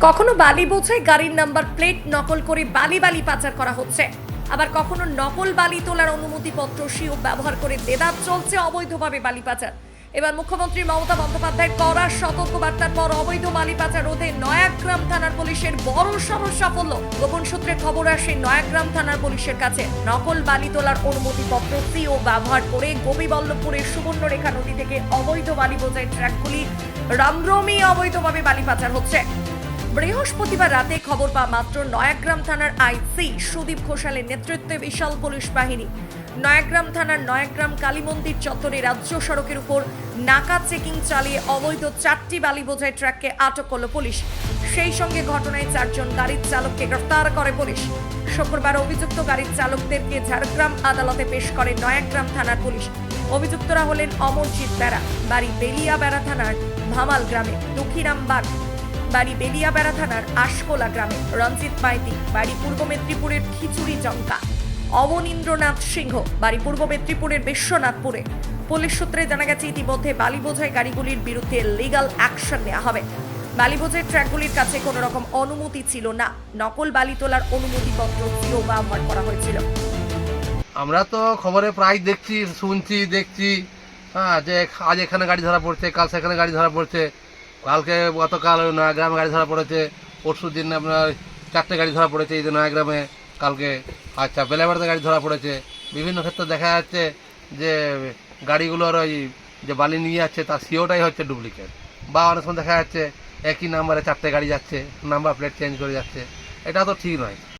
কখনো বালি বোঝাই গাড়ির নাম্বার প্লেট নকল করে বালি পাচার করা হচ্ছে, আবার কখনো নকল বালি তোলার অনুমতিপত্র সিও ব্যবহার করে দেদার চলছে অবৈধভাবে বালি পাচার। এবার মুখ্যমন্ত্রী মমতা বন্দ্যোপাধ্যায়ের কড়া সতর্কবার্তার পর অবৈধ বালি পাচার রোধে নয়াগ্রাম থানার পুলিশের বড় সড় সাফল্য। গোপন সূত্রে খবর আসে নয়াগ্রাম থানার পুলিশের কাছে নকল বালি তোলার অনুমতিপত্র সিও ব্যবহার করে গোপীবল্লভপুরের সুবর্ণরেখা নদী থেকে অবৈধ বালি বোঝাই ট্রাকগুলি রামরমি অবৈধভাবে বালি পাচার হচ্ছে। বৃহস্পতিবার রাতে খবর পাওয়া মাত্র নয়াগ্রাম থানার আইসি সুদীপ ঘোষালের নেতৃত্বে বিশাল পুলিশ বাহিনী নয়াগ্রাম থানার নয়াগ্রাম কালী মন্দির চত্বরে রাজ্য সড়কের উপর নাকা চেকিং চালিয়ে অবৈধ 4টি বালি বোঝাই ট্রাককে আটক করল পুলিশ। সেই সঙ্গে ঘটনায় 4 জন গাড়ির চালককে গ্রেফতার করে পুলিশ। শুক্রবার অভিযুক্ত গাড়ির চালকদেরকে ঝাড়গ্রাম আদালতে পেশ করে নয়াগ্রাম থানার পুলিশ। অভিযুক্তরা হলেন অমরজিৎ বেড়া, বাড়ি বেলিয়াবেড়া থানার ভামাল গ্রামে, দুঃখীরাম বাগ, বাড়ি বেলিয়াবেড়া থানার আশকোলা গ্রামে, রঞ্জিত মাইতি, বাড়ি পূর্ব মেদিনীপুরের খিচুড়ি জঙ্কা, অবনীন্দ্রনাথ সিংহ, বাড়ি পূর্ব মেদিনীপুরের বিশ্বনাথপুরে। পুলিশ সূত্রে জানা গেছে ইতিমধ্যে বালি বোঝাই গাড়িগুলির বিরুদ্ধে লিগ্যাল অ্যাকশন নেওয়া হবে। বালি বোঝাই ট্রাকগুলির কাছে কোনো রকম অনুমতি ছিল না, নকল বালি তোলার অনুমতিপত্র সিও ব্যবহার করা হয়েছিল। আমরা তো খবরে প্রায় দেখছি, শুনছি, দেখছি যে আজ এখানে গাড়ি ধরা পড়ছে, কাল সেখানে গাড়ি ধরা পড়ছে, কালকে গতকাল নয়াগ্রামে গাড়ি ধরা পড়েছে, পরশু দিন আপনার 4টে গাড়ি ধরা পড়েছে এই যে নয়াগ্রামে, কালকে আচ্ছা বেলাবেড়াতে গাড়ি ধরা পড়েছে। বিভিন্ন ক্ষেত্রে দেখা যাচ্ছে যে গাড়িগুলোর ওই যে বালি নিয়ে যাচ্ছে তার সিওটাই হচ্ছে ডুপ্লিকেট, বা অনেক সময় দেখা যাচ্ছে একই নাম্বারে 4টে গাড়ি যাচ্ছে, নাম্বার প্লেট চেঞ্জ করে যাচ্ছে। এটা তো ঠিক নয়।